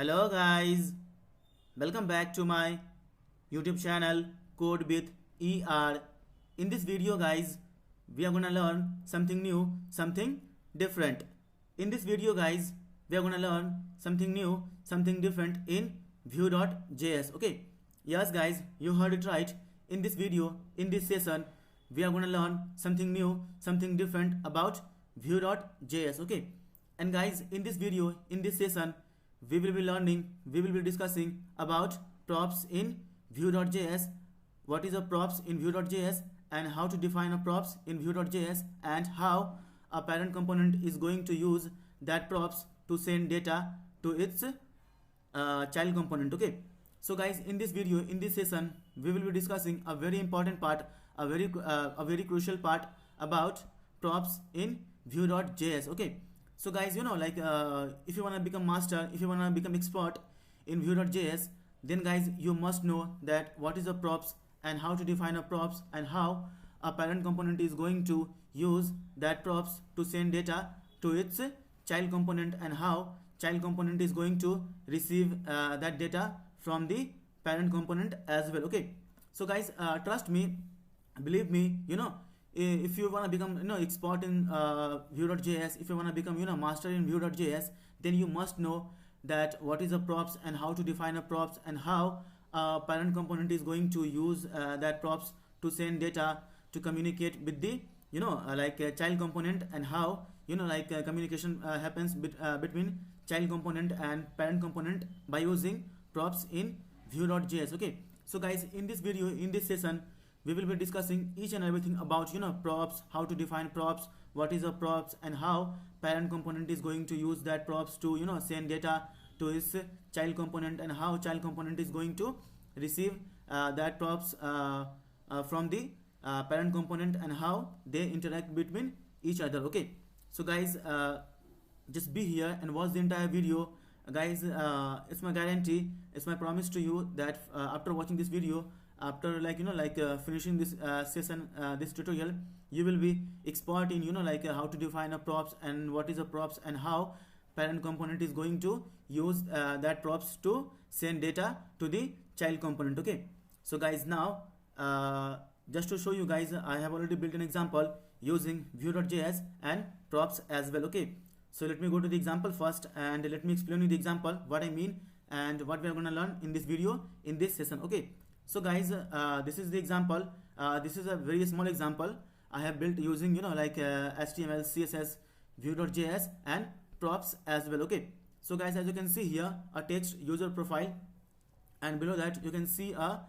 Hello guys, welcome back to my YouTube channel Code with ER. In this video guys, we are gonna learn something new, something different. In this video guys, we are gonna learn something new, something different in Vue.js. Okay, yes guys, you heard it right. In this video, in this session, we are gonna learn something new, something different about Vue.js. Okay, and guys, in this video, in this session, we will be discussing about props in Vue.js, what is a props in Vue.js, and how to define a props in Vue.js, and how a parent component is going to use that props to send data to its child component. Okay, so guys, in this video, in this session, we will be discussing a very important part, a very crucial part about props in Vue.js. Okay, so guys, if you want to become master, if you want to become expert in Vue.js, then guys, you must know that what is a props and how to define a props and how a parent component is going to use that props to send data to its child component, and how child component is going to receive that data from the parent component as well. Okay, so guys, trust me, believe me, if you want to become expert in Vue.js, if you want to become master in Vue.js, then you must know that what is a props and how to define a props, and how a parent component is going to use that props to send data to communicate with the child component, and how communication happens between child component and parent component by using props in Vue.js. Okay, so guys, in this video, in this session, we will be discussing each and everything about props, how to define props, what is a props, and how parent component is going to use that props to send data to its child component, and how child component is going to receive that props from the parent component, and how they interact between each other. Okay, so guys, just be here and watch the entire video. Guys, it's my guarantee, it's my promise to you that after watching this video, after finishing this session, this tutorial, you will be expert in how to define a props and what is a props, and how parent component is going to use that props to send data to the child component. Okay, so guys, now just to show you guys, I have already built an example using Vue.js and props as well. Okay, so let me go to the example first, and let me explain you the example, what I mean and what we are going to learn in this video, in this session. Okay, so guys, this is the example. This is a very small example I have built using HTML, CSS, Vue.js and props as well. Okay, so guys, as you can see here, a text user profile, and below that you can see a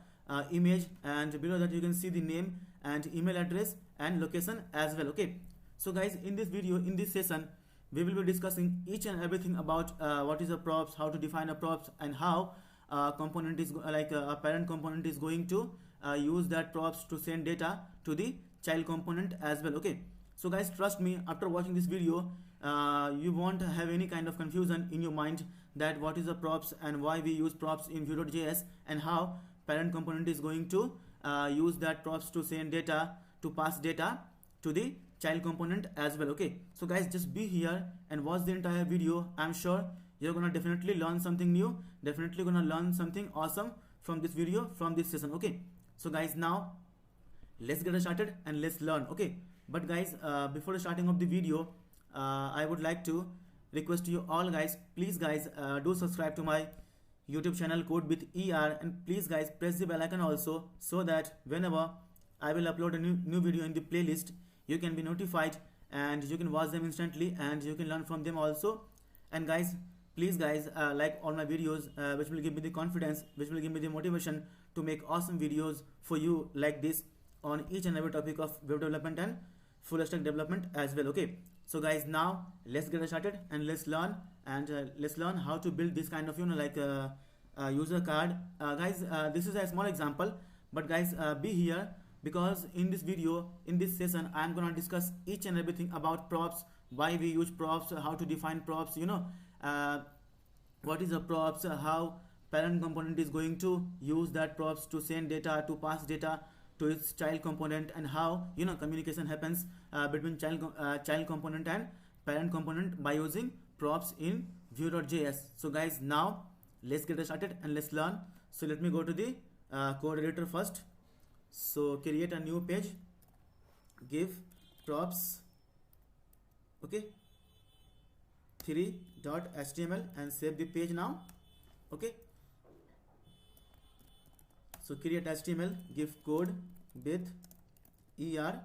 image, and below that you can see the name and email address and location as well. Okay, so guys, in this video, in this session, we will be discussing each and everything about what is a props, how to define a props, and how component is a parent component is going to use that props to send data to the child component as well. Okay, so guys, trust me, after watching this video, you won't have any kind of confusion in your mind that what is a props and why we use props in Vue.js, and how parent component is going to use that props to send data, to pass data to the child component as well. Okay, so guys, just be here and watch the entire video. I'm sure you're gonna definitely learn something new, definitely gonna learn something awesome from this video, from this session. Okay, so guys, now let's get started and let's learn. Okay, but guys, before starting of the video, I would like to request you all guys, please guys, do subscribe to my YouTube channel Code with ER, and please guys, press the bell icon also, so that whenever I will upload a new video in the playlist, you can be notified and you can watch them instantly, and you can learn from them also. And guys, please guys, like all my videos, which will give me the confidence, which will give me the motivation to make awesome videos for you like this on each and every topic of web development and full stack development as well. Okay, so guys, now let's get started and let's learn, and let's learn how to build this kind of user card. Guys, this is a small example, but guys, be here, because in this video, in this session, I am gonna discuss each and everything about props, why we use props, how to define props, what is a props, how parent component is going to use that props to send data, to pass data to its child component, and how communication happens between child component and parent component by using props in Vue.js. So guys, now let's get started and let's learn. So let me go to the code editor first. So create a new page, give props, okay, 3.html, and save the page now. Okay, so create HTML, give code with er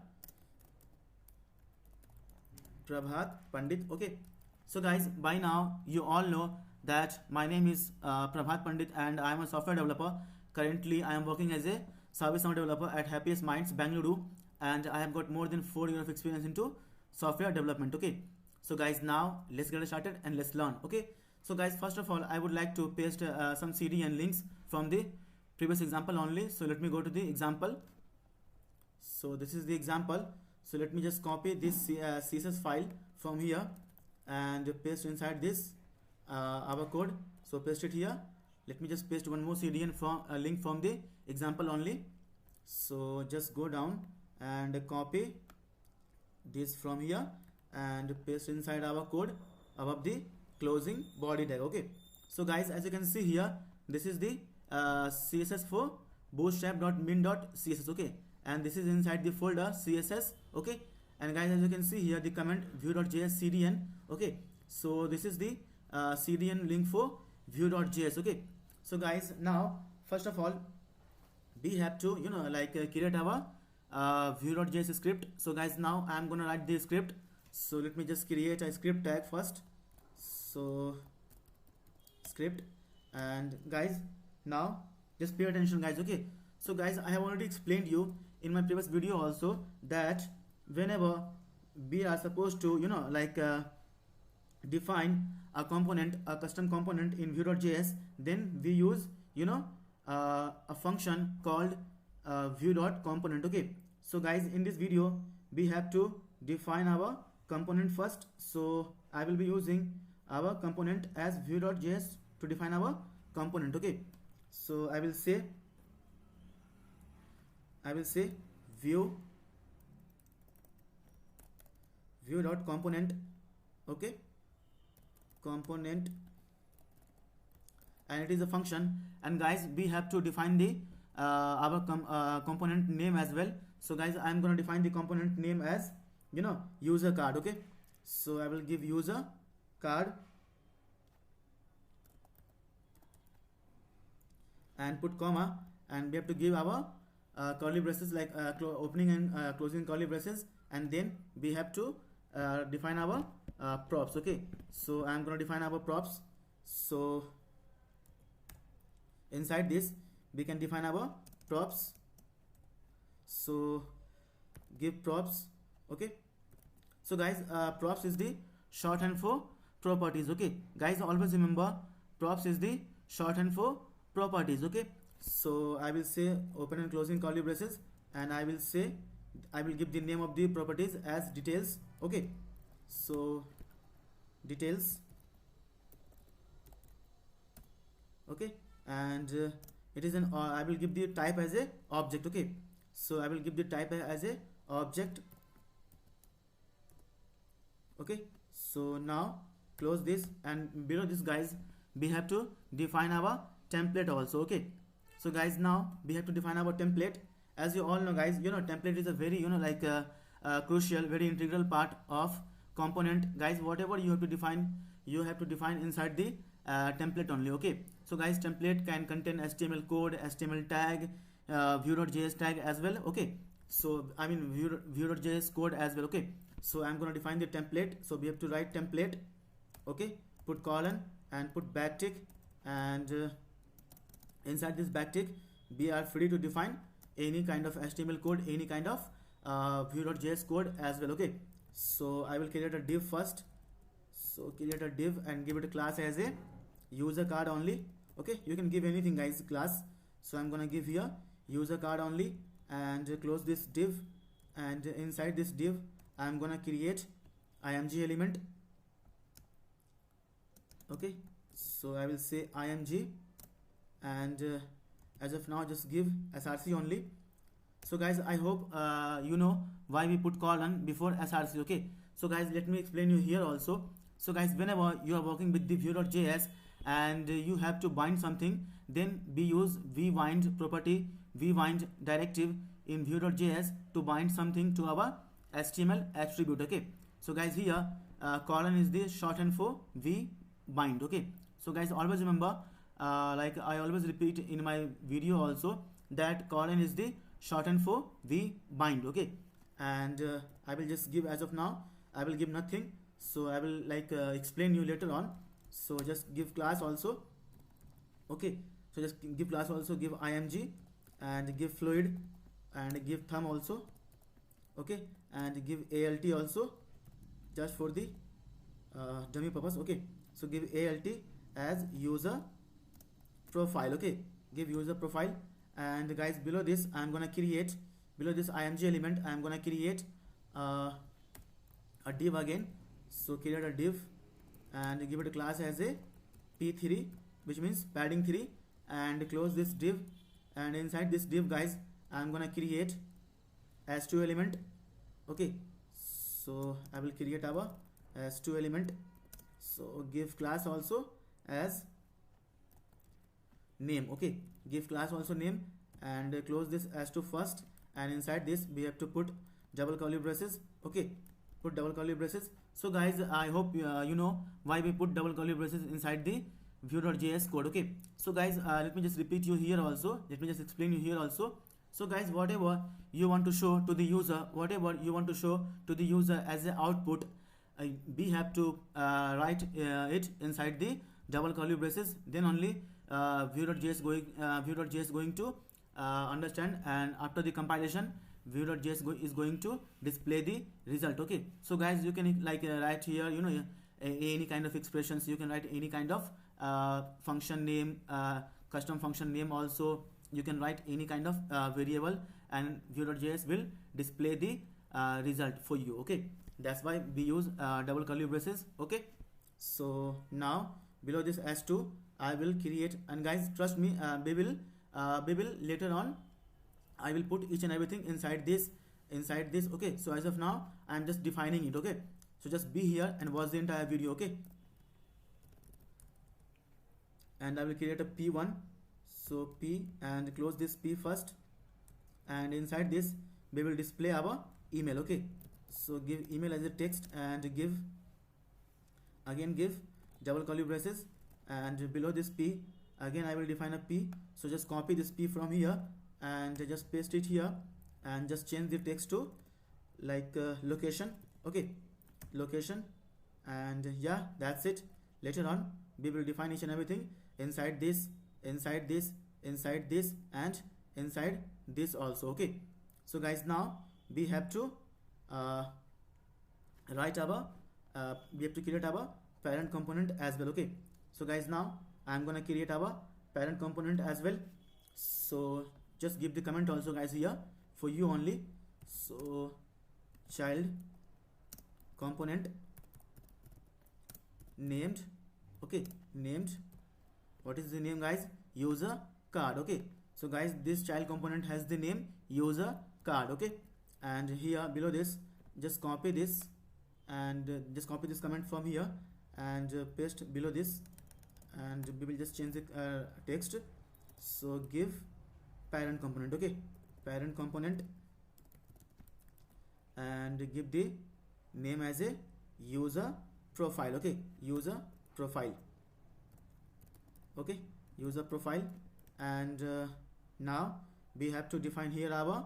Prabhat Pandit. Okay, so guys, by now you all know that my name is Prabhat Pandit and I am a software developer. Currently I am working as a service now developer at Happiest Minds Bangalore, and I have got more than 4 years of experience into software development. Okay, so guys, now let's get started and let's learn. Okay, so guys, first of all I would like to paste some CD and links from the previous example only. So let me go to the example. So this is the example. So let me just copy this CSS file from here and paste inside this our code. So paste it here. Let me just paste one more CDN from link from the example only. So just go down and copy this from here and paste inside our code above the closing body tag. Okay, so guys, as you can see here, this is the CSS for bootstrap.min.css. okay, and this is inside the folder CSS. Okay, and guys, as you can see here, the comment vue.js CDN. Okay, so this is the CDN link for vue.js. okay, so guys, now first of all we have to create our vue.js script. So guys, now I am gonna write the script. So let me just create a script tag first. So script, and guys, now just pay attention guys. Okay, so guys, I have already explained you in my previous video also that whenever we are supposed to define a component, a custom component in vue.js, then we use a function called vue.component. okay, so guys, in this video we have to define our component first. So I will be using our component as vue.js to define our component. okay, so I will say vue.component. okay, component, and it is a function, and guys, we have to define the our component name as well. So guys, I am going to define the component name as user card. okay, so I will give user card and put comma, and we have to give our curly braces, like opening and closing curly braces, and then we have to define our props. okay, so I am going to define our props. So inside this we can define our props. So give props. okay, so guys, props is the shorthand for properties. okay, guys, always remember props is the shorthand for properties. okay, so I will say open and closing curly braces, and I will give the name of the properties as details. okay, so details. okay, and it is an I will give the type as a object. okay, so I will give the type as a object. okay, so now close this, and below this guys, we have to define our template also. okay, so guys, now we have to define our template. As you all know guys, template is a very crucial, very integral part of component. guys, whatever you have to define inside the template only. okay, so guys, template can contain HTML code, HTML tag, vue.js tag as well. okay, so I mean vue.js code as well. okay, so I'm going to define the template. So we have to write template. okay, put colon and put backtick, and inside this backtick we are free to define any kind of HTML code, any kind of vue.js code as well. okay, so I will create a div first. So create a div and give it a class as a user card only. okay, you can give anything guys, class. So I'm gonna give here user card only, and close this div, and inside this div I'm gonna create img element. okay, so I will say img, and as of now just give src only. So guys, I hope you know why we put colon before src. okay, so guys, let me explain you here also. So guys, whenever you are working with the vue.js and you have to bind something, then we use vbind property, vbind directive in Vue.js to bind something to our HTML attribute. Okay, so guys, here colon is the shorthand for vbind. Okay, so guys, always remember, like I always repeat in my video also, that colon is the shorthand for vbind. Okay, and I will just give, as of now I will give nothing, so I will like explain you later on. So just give class also. Okay, so just give class also, give img and give fluid and give thumb also. Okay, and give alt also, just for the dummy purpose. Okay, so give alt as user profile. Okay, give user profile. And guys, below this I'm gonna create, below this img element I'm gonna create a div again. So create a div and give it a class as a p3, which means padding 3, and close this div. And inside this div, guys, I'm gonna create s2 element. Okay, so I will create our s2 element. So give class also as name. Okay, give class also name, and close this s2 first, and inside this we have to put double curly braces. Okay, put double curly braces. So guys, I hope you know why we put double curly braces inside the Vue.js code. Okay, so guys, let me just repeat you here also, let me just explain you here also. So guys, whatever you want to show to the user, whatever you want to show to the user as an output, we have to write it inside the double curly braces. Then only Vue.js going to understand, and after the compilation Vue.js is going to display the result. Okay, so guys, you can like write here, you know, any kind of expressions, you can write any kind of function name, custom function name also, you can write any kind of variable, and Vue.js will display the result for you. Okay, that's why we use double curly braces. Okay, so now below this s2 I will create, and guys, trust me, we will later on I will put each and everything inside this. Okay, so as of now I am just defining it. Okay, so just be here and watch the entire video. Okay, and I will create a p1, so p, and close this p first, and inside this we will display our email. Okay, so give email as a text, and give double curly braces, and below this p again I will define a p. So just copy this p from here and just paste it here, and just change the text to like location. Okay, location, and yeah, that's it. Later on we will define each and everything inside this, and inside this also. Okay, so guys, now we have to write our we have to create our parent component as well. Okay, so guys, now I'm gonna create our parent component as well. So just give the comment also, guys, here for you only. So child component named. Okay, named, what is the name, guys? User card. Okay, so guys, this child component has the name user card. Okay, and here below this just copy this, and just copy this comment from here and paste below this, and we will just change the text. So give parent component. Okay, parent component, and give the name as a user profile. Okay, user profile. Okay, user profile. And now we have to define here our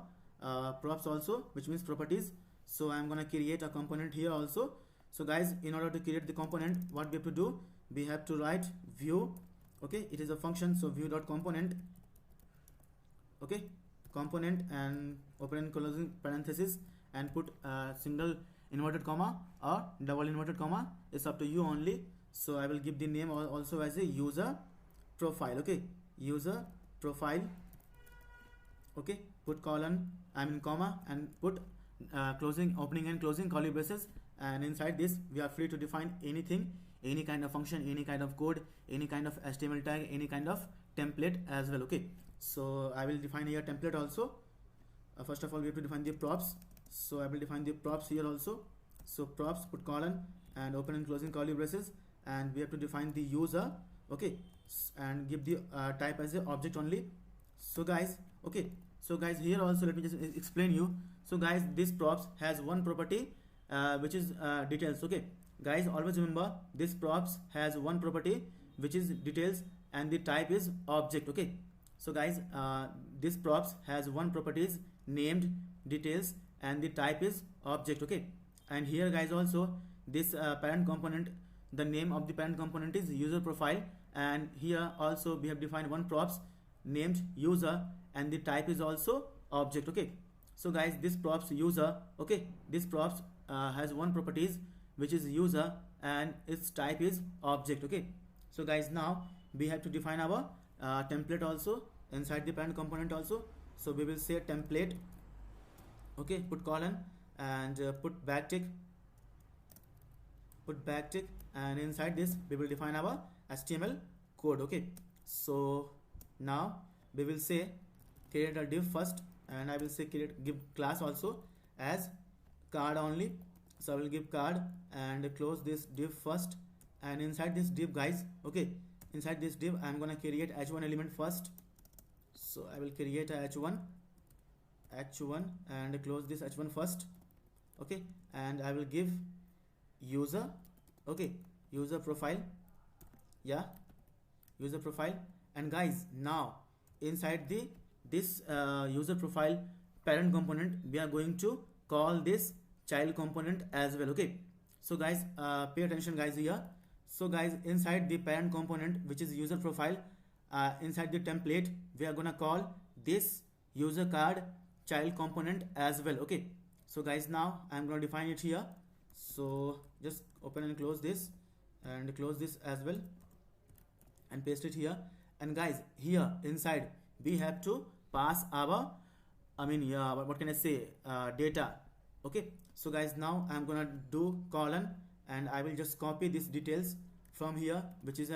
props also, which means properties. So I'm gonna create a component here also. So guys, in order to create the component, what we have to do, we have to write Vue. Okay, it is a function, so Vue.component. Okay, component, and open and closing parenthesis, and put single inverted comma or double inverted comma, it's up to you only. So I will give the name also as a user profile. Okay, user profile. Okay, put colon, comma, and put opening and closing curly braces, and inside this we are free to define anything, any kind of function, any kind of code, any kind of HTML tag, any kind of template as well. Okay, so I will define here template also. First of all, we have to define the props. So I will define the props here also. So props, put colon and open and closing curly braces, and we have to define the user. okay, and give the type as a object only. So guys, okay, so guys, here also let me just explain you. So guys, this props has one property which is details. Okay guys, always remember this props has one property which is details, and the type is object. Okay, so guys, this props has one properties named details, and the type is object. Okay, and here guys also this parent component, the name of the parent component is user profile, and here also we have defined one props named user, and the type is also object. Okay, so guys, this props user, okay, this props has one properties which is user, and its type is object. Okay, so guys, now we have to define our template also inside the parent component also. So we will say template, okay, put colon, and put backtick, and inside this we will define our HTML code. Okay, so now we will say create a div first, and I will say give class also as card only. So I will give card and close this div first, and inside this div guys, okay, inside this div I'm gonna create h1 element first. So I will create a h1 and close this h1 first. Okay, and I will give user, okay, user profile, yeah, user profile. And guys, now inside the this user profile parent component, we are going to call this child component as well. Okay, so guys, pay attention guys here. So guys, inside the parent component which is user profile, inside the template we are gonna call this user card child component as well. Okay, so guys, now I'm gonna define it here. So just open and close this, and close this as well, and paste it here. And guys, here inside we have to pass our, I mean, yeah, what can I say, data. Okay, so guys, now I'm gonna do colon, and I will just copy these details from here, which is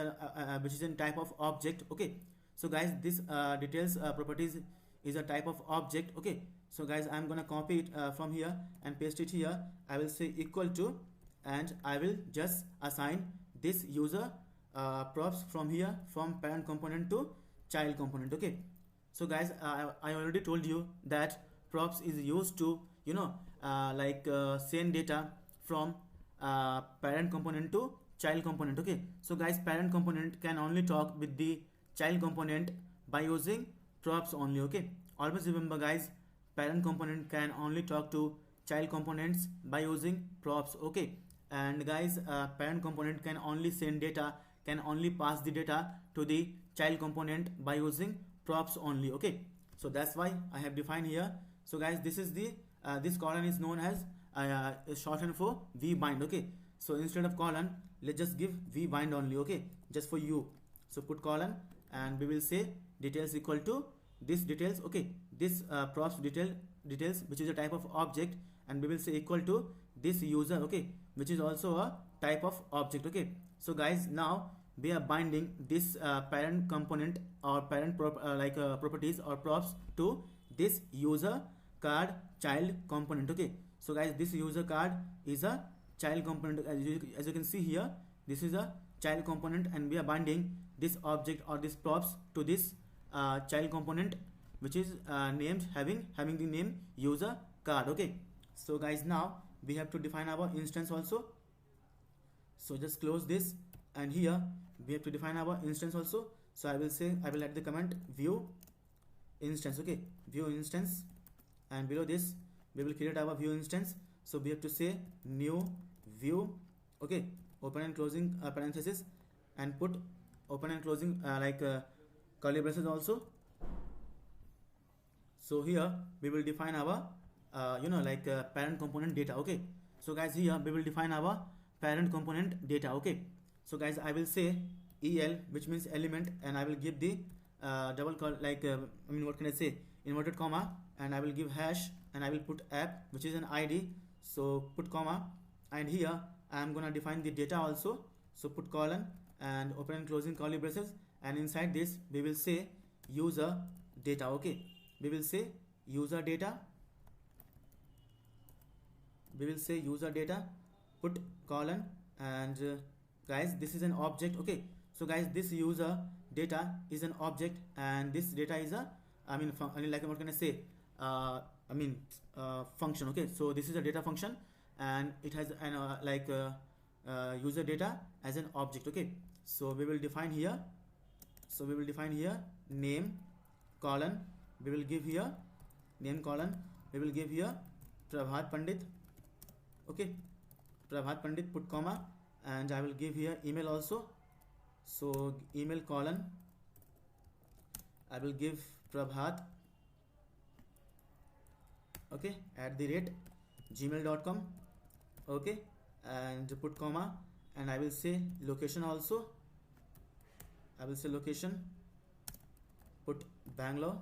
in type of object. Okay, so guys, this details properties is a type of object. Okay, so guys, I'm gonna copy it from here and paste it here. I will say equal to, and I will just assign this user props from here, from parent component to child component. Okay, so guys, I already told you that props is used to, you know, send data from parent component to child component. Okay, so guys, parent component can only talk with the child component by using props only. Okay, always remember guys, parent component can only talk to child components by using props. Okay, and guys, parent component can only send data, can only pass the data to the child component by using props only. Okay, so that's why I have defined here. So guys, this is the this colon is known as shorthand for vbind. Okay, so instead of colon, let's just give vbind only. Okay, just for you. So put colon, and we will say details equal to this details. Okay, this props details which is a type of object, and we will say equal to this user, okay, which is also a type of object. Okay, so guys, now we are binding this parent component or parent properties or props to this user card child component. Okay, so guys, this user card is a child component. As you can see here, this is a child component, and we are binding this object or this props to this child component, which is named having the name user card. Okay, so guys, now we have to define our instance also. So just close this, and here we have to define our instance also. So I will say, I will add the comment view instance. Okay, view instance, and below this we will create our view instance. So we have to say new view. Okay, open and closing parenthesis, and put open and closing curly braces also. So here we will define our parent component data. Okay, so guys, here we will define our parent component data. Okay, so guys, I will say el, which means element, and I will give the what can I say, inverted comma, and I will give hash, and I will put app, which is an id. So put comma, and here I am gonna define the data also. So put colon, and open and closing curly braces, and inside this we will say user data. Okay, we will say user data, put colon, and guys, this is an object. Okay, So guys, this user data is an object, and this data is a, I mean, like what can I say, function. Okay, so this is a data function, and it has an user data as an object. Okay, so we will define here, name colon, we will give here name colon, we will give here Prabhat Pandit. Okay, Prabhat Pandit, put comma, and I will give here email also. So email colon, I will give Prabhat, okay, @gmail.com. okay, and put comma, and I will say location also. I will say location, put Bangalore.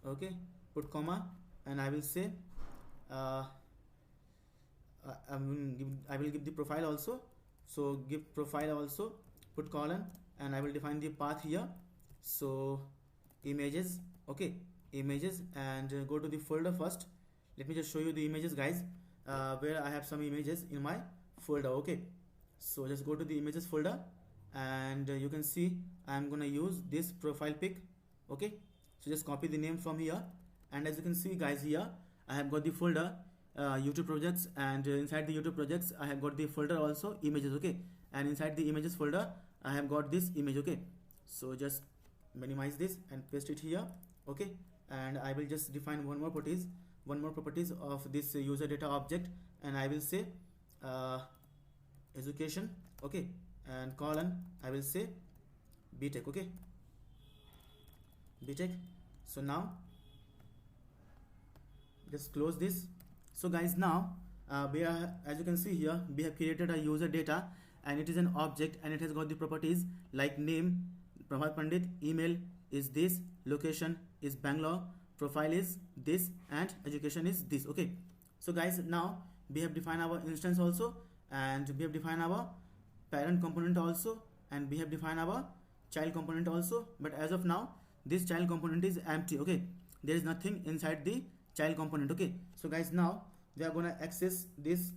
Okay, put comma, and I will say I will give the profile also. So give profile also, put colon, and I will define the path here. So images, okay, images, and go to the folder first. Let me just show you the images, guys, where I have some images in my folder. Okay, so just go to the images folder, and you can see I'm gonna use this profile pic. Okay, so just copy the name from here, and as you can see, guys, here I have got the folder YouTube projects, and inside the YouTube projects I have got the folder also images. Okay, and inside the images folder I have got this image. Okay, so just minimize this and paste it here. Okay, and I will just define one more properties of this user data object, and I will say education. Okay, and colon, I will say BTech. Okay, BTech. So now just close this. So guys, now we are, as you can see here, we have created a user data, and it is an object, and it has got the properties like name Prabhat Pandit, email is this, location is Bangalore, profile is this, and education is this. Okay, so guys, now we have defined our instance also, and we have defined our parent component also, and we have defined our child component also. But as of now, this child component is empty. Okay, there is nothing inside the child component. Okay, so guys, now we are gonna access this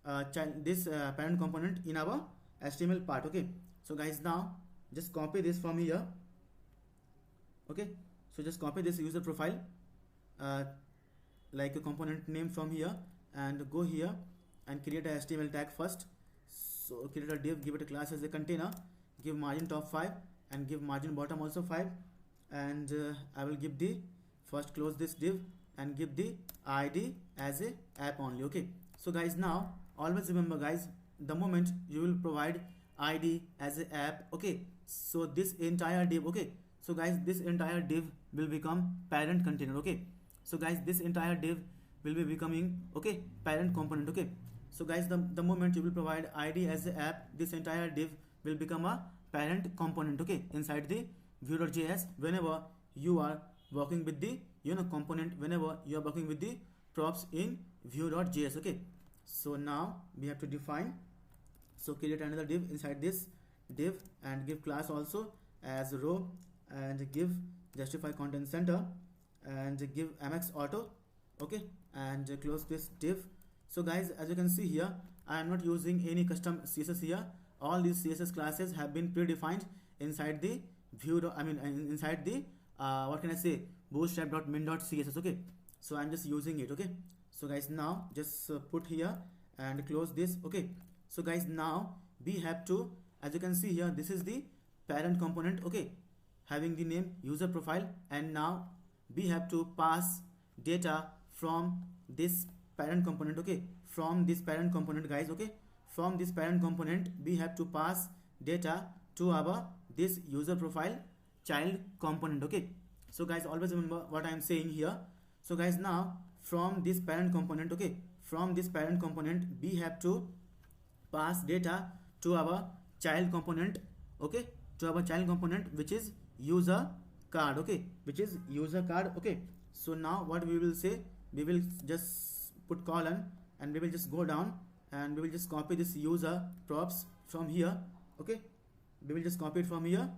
parent component in our HTML part. Okay, so guys, now just copy this from here. Okay, so just copy this user profile like a component name from here, and go here and create a HTML tag first. So create a div, give it a class as a container, give margin top 5 and give margin bottom also 5, and I will give the first, close this div, and give the ID as a app only. Okay, so guys, now always remember, guys, the moment you will provide ID as a app, okay, so this entire div, okay, so guys, this entire div will become parent container. Okay, so guys, this entire div will be becoming, okay, parent component. Okay, so guys, the moment you will provide ID as a app, this entire div will become a parent component. Okay, inside the Vue.js, whenever you are working with the component, whenever you are working with the props in Vue.js. Okay, so now we have to define, so create another div inside this div, and give class also as row, and give justify content center, and give mx auto. Okay, and close this div. So guys, as you can see here, I am not using any custom CSS here. All these CSS classes have been predefined inside the inside the what can I say, bootstrap.min.css. Okay, so I'm just using it. Okay, so guys, now just put here and close this. Okay, so guys, now we have to, as you can see here, this is the parent component. Okay, having the name user profile, and now we have to pass data from this parent component. Okay, from this parent component, guys. Okay, from this parent component we have to pass data to our this user profile child component. Okay, so guys, always remember what I am saying here. So guys, now from this parent component, okay, from this parent component we have to pass data to our child component. Okay, to our child component, which is user card. Okay, which is user card. Okay, so now what we will say, we will just put colon, and we will just go down, and we will just copy this user props from here. Okay, we will just copy it from here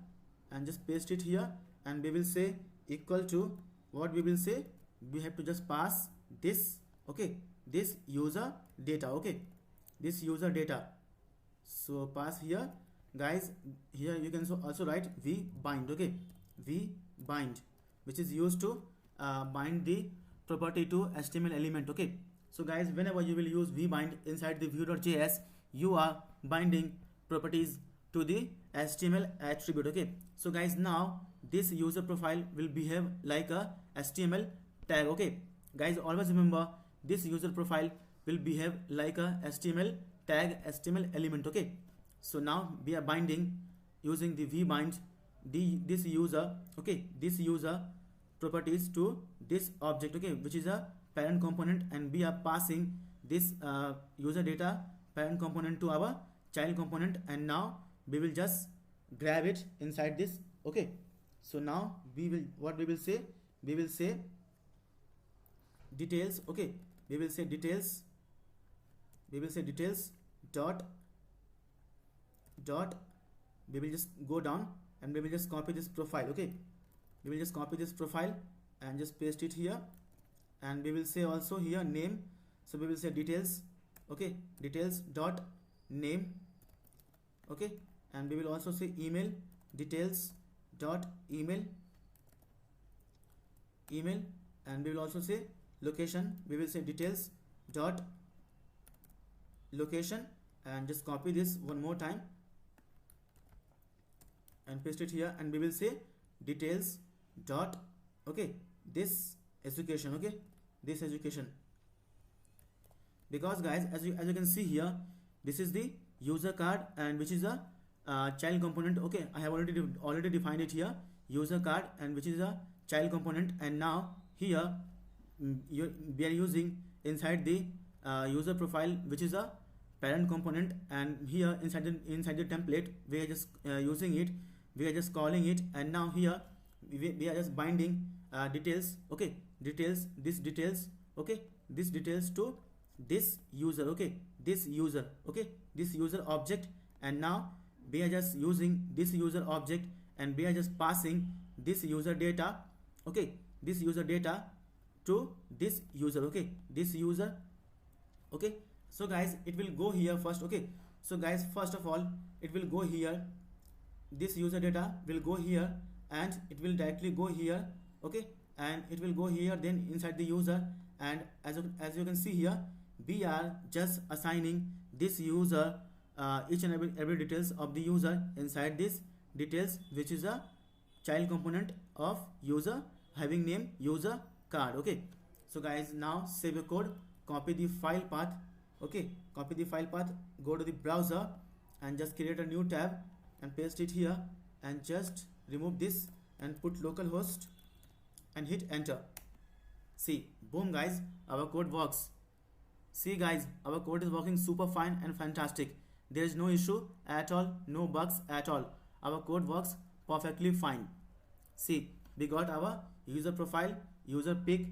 and just paste it here, and we will say equal to, what we will say, we have to just pass this. Okay, this user data. Okay, this user data, so pass here, guys, here you can also write v bind. Okay, v bind, which is used to bind the property to HTML element. Okay, so guys, whenever you will use v bind inside the view.js, you are binding properties to the HTML attribute. Okay, so guys, now this user profile will behave like a HTML tag. Okay, guys, always remember this user profile will behave like a HTML tag, HTML element. Okay, so now we are binding using the v bind this user, okay, this user properties to this object, okay, which is a parent component, and we are passing this user data parent component to our child component, and now we will just grab it inside this. Okay, so now we will say details. Okay, we will say details dot we will just go down and we will just copy this profile. Okay, we will just copy this profile and just paste it here, and we will say also here name. So we will say details, okay, details dot name. Okay, and we will also say email, details dot email, and we will also say location. We will say details dot location, and just copy this one more time and paste it here, and we will say details dot, okay, this education. Okay, this education, because guys, as you can see here, this is the user card, and which is a child component. Okay, I have already defined it here, user card, and which is a child component, and now here we are using inside the user profile, which is a parent component, and here inside the template we are just using it, we are just calling it, and now here we are just binding details. Okay, details, this details, okay, this details to this user. Okay, this user, okay, this user object, and now we are just using this user object, and we are just passing this user data, okay, this user data to this user. Okay, this user. Okay, so guys, it will go here first. Okay, so guys, first of all it will go here, this user data will go here, and it will directly go here. Okay, and it will go here, then inside the user, and as you can see here, we are just assigning this user each and every details of the user inside this details, which is a child component of user having name user card. Okay, so guys, now save your code, copy the file path. Okay, copy the file path, go to the browser and just create a new tab and paste it here, and just remove this and put localhost and hit enter. See, boom guys, our code works. See guys, our code is working super fine and fantastic. There is no issue at all, no bugs at all. Our code works perfectly fine. See, we got our user profile, user pic,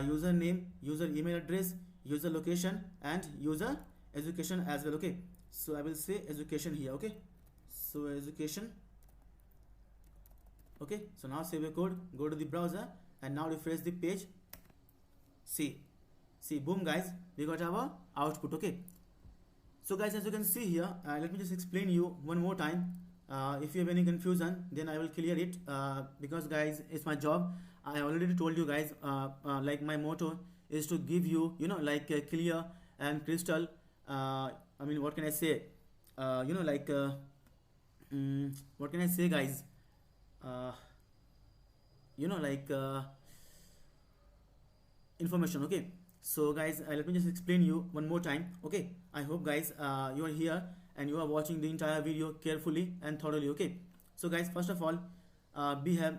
user name, user email address, user location, and user education as well. Okay, so I will say education here. Okay, so education. Okay, so now save your code, go to the browser, and now refresh the page. See, boom guys, we got our output. Okay, so guys, as you can see here, let me just explain you one more time. If you have any confusion, then I will clear it, because guys, it's my job. I already told you guys, like my motto is to give you, like clear and crystal, I mean, what can I say, like what can I say guys, like information. Okay, so guys, let me just explain you one more time. Okay, I hope guys you are here and you are watching the entire video carefully and thoroughly. Okay, so guys, first of all, we have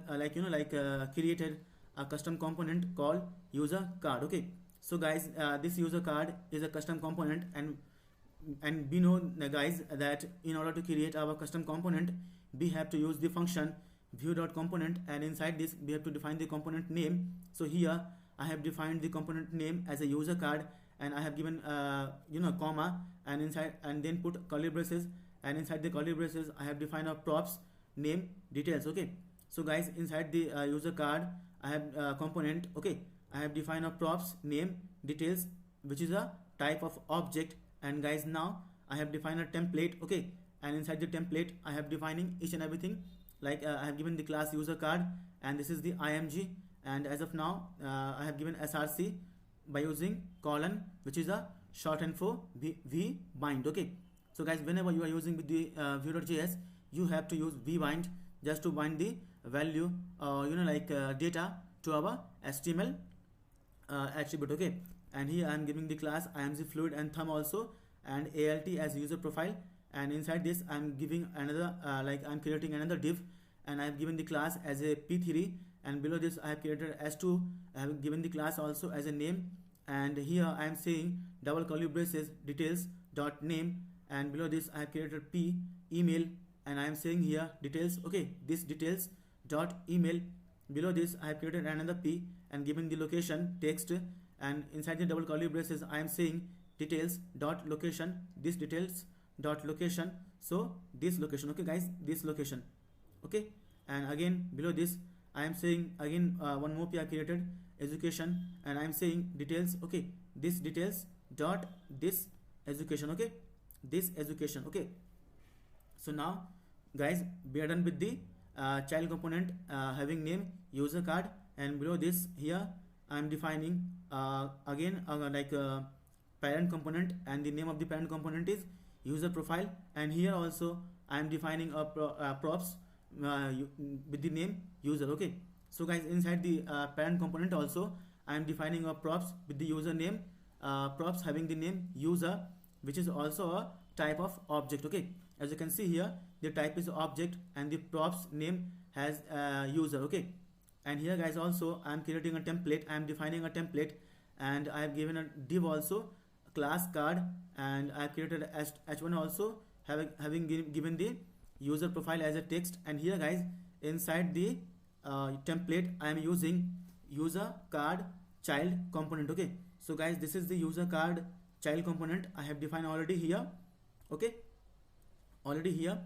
created a custom component called user card. Okay, so guys, this user card is a custom component, and we know guys that in order to create our custom component, we have to use the function view.component, and inside this we have to define the component name. So here I have defined the component name as a user card, and I have given comma, and inside, and then put curly braces, and inside the curly braces I have defined a props name details. Okay, so guys, inside the user card I have component. Okay, I have defined a props name details, which is a type of object, and guys, now I have defined a template. Okay, and inside the template I have defining each and everything. Like I have given the class user card, and this is the img, and as of now I have given src by using colon, which is a shorthand for vbind. Okay, so guys, whenever you are using with the Vue.js, you have to use vbind just to bind the value data to our HTML attribute. Okay, and here I am giving the class img fluid and thumb also, and alt as user profile, and inside this I am giving another I'm creating another div, and I have given the class as a p3, and below this I have created s2. I have given the class also as a name, and here I am saying double curly braces details dot name, and below this I have created p email, and I am saying here details. Okay, this details dot email. Below this I have created another p and given the location text, and inside the double curly braces I am saying details dot location, this details dot location, so this location. Okay guys, this location. Okay, and again below this I am saying again one more p I created education, and I am saying details. Okay, this details dot this education. Okay, this education. Okay, so now guys, we are done with the child component having name user card, and below this here I am defining parent component, and the name of the parent component is user profile, and here also I am defining a props with the name user. Okay, so guys, inside the parent component also I am defining a props with the user name, props having the name user, which is also a type of object. Okay, as you can see here, the type is object and the props name has user. Okay, and here guys also I am creating a template. I am defining a template, and I have given a div also class card, and I have created h1 also having given the user profile as a text. And here guys, inside the template I am using user card child component. Okay, so guys, this is the user card child component I have defined already here. Okay, already here.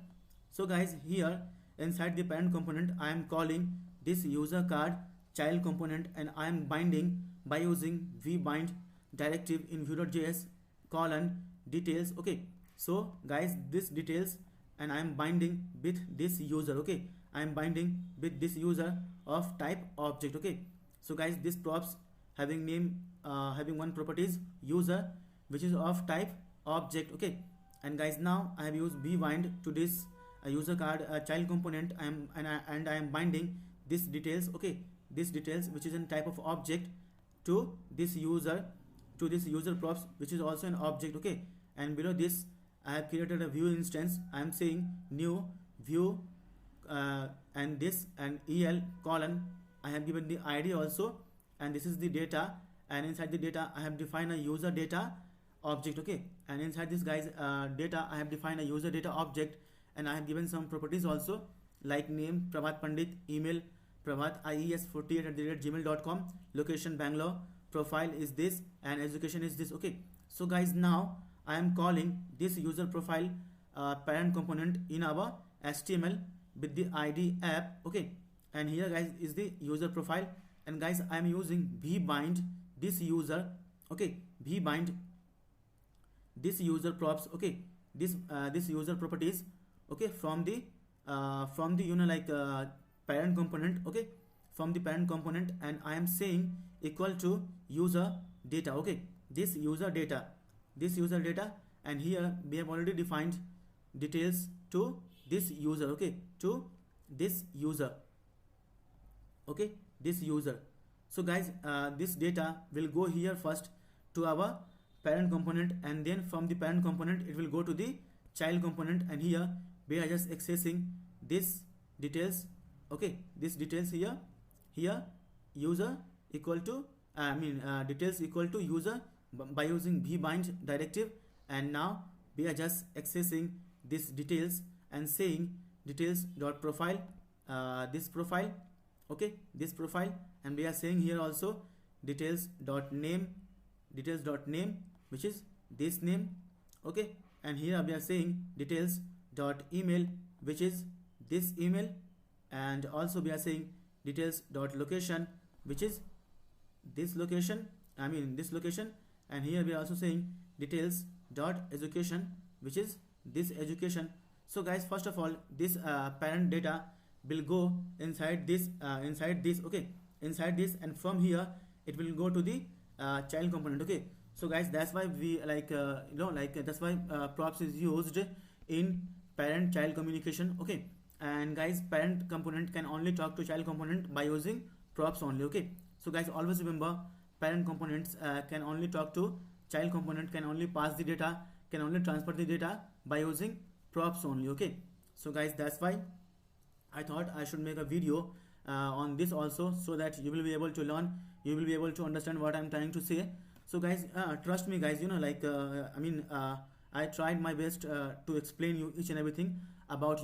So guys, here inside the parent component I am calling this user card child component, and I am binding by using vbind directive in Vue.js colon details. Okay, so guys, this details, and I am binding with this user. Okay, I am binding with this user of type object. Okay, so guys, this props having name having one properties user, which is of type object. Okay, and guys, now I have used vbind to this user card child component. I am binding this details. Okay, this details, which is in type of object, to this user props, which is also an object. Okay, and below this I have created a Vue instance. I am saying new Vue and this and el colon, I have given the id also, and this is the data, and inside the data I have defined a user data object. Okay, and inside this guys data I have defined a user data object, and I have given some properties also, like name Prabhat Pandit, email prabhat.ies48@gmail.com, location Bangalore, profile is this, and education is this. Okay, so guys, now I am calling this user profile parent component in our HTML with the id app. Okay, and here guys is the user profile, and guys I am using vbind this user. Okay, vbind this user props. Okay, this user properties. Okay, from the parent component. Okay, from the parent component, and I am saying equal to user data. Okay, this user data, and here we have already defined details to this user. Okay, to this user. Okay, this user. So guys, this data will go here first to our parent component, and then from the parent component it will go to the child component, and here we are just accessing this details. Okay, this details here user equal to details equal to user by using vbind directive, and now we are just accessing this details and saying details dot profile, this profile. Okay, this profile, and we are saying here also details dot name, which is this name. Okay, and here we are saying details dot email, which is this email, and also we are saying details dot location, which is this location, this location, and here we are also saying details dot education, which is this education. So guys, first of all, this parent data will go inside this okay, inside this, and from here it will go to the child component. Okay, so guys, that's why we like that's why props is used in parent child communication. Okay, and guys, parent component can only talk to child component by using props only. Okay, so guys, always remember, parent components can only talk to child component, can only pass the data, can only transfer the data by using props only. Okay, so guys, that's why I thought I should make a video on this also, so that you will be able to learn, you will be able to understand what I'm trying to say. So guys, trust me guys, I tried my best to explain you each and everything about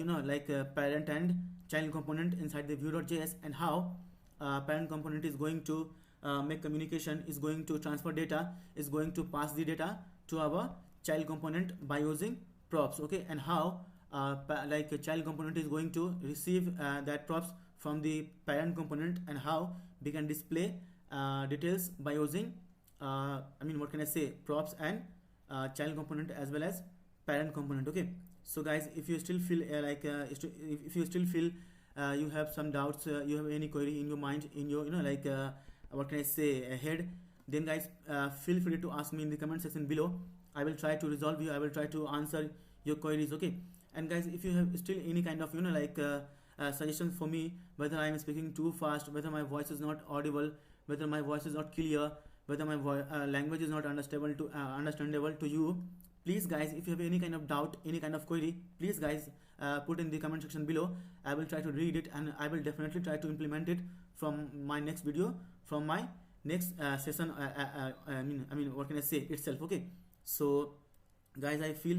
parent and child component inside the Vue.js, and how parent component is going to make communication, is going to transfer data, is going to pass the data to our child component by using props. Okay, and how a child component is going to receive that props from the parent component, and how we can display details by using what can I say, props and child component as well as parent component. Okay, so guys, if you still feel if you still feel you have some doubts, you have any query in your mind, in your what can I say, head, then guys, feel free to ask me in the comment section below. I will try to resolve you, I will try to answer your queries. Okay, and guys, if you have still any kind of suggestions for me, whether I am speaking too fast, whether my voice is not audible, whether my voice is not clear, whether my language is not understandable to you, please guys, if you have any kind of doubt, any kind of query, please guys, put in the comment section below. I will try to read it, and I will definitely try to implement it from my next video, from my next session, what can I say, itself. Okay, so guys, I feel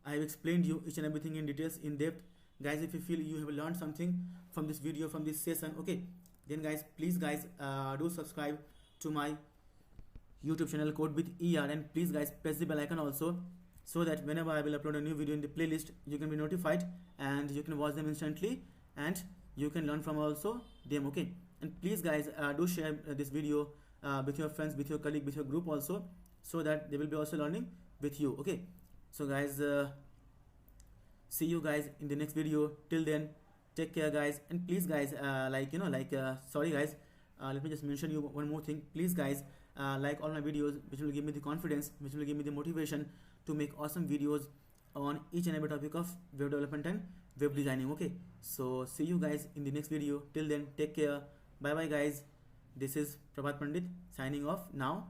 I have explained you each and everything in details, in depth. Guys, if you feel you have learned something from this video, from this session, okay, then guys, please guys, do subscribe to my YouTube channel Code with ER, and please guys, press the bell icon also, so that whenever I will upload a new video in the playlist, you can be notified and you can watch them instantly, and you can learn from also them. Okay, and please guys, do share this video with your friends, with your colleague, with your group also, so that they will be also learning with you. Okay, so guys, see you guys in the next video. Till then, take care guys, and please guys, sorry guys, let me just mention you one more thing. Please guys, like all my videos, which will give me the confidence, which will give me the motivation to make awesome videos on each and every topic of web development and web designing. Okay, so see you guys in the next video. Till then, take care, bye bye guys. This is Prabhat Pandit signing off now.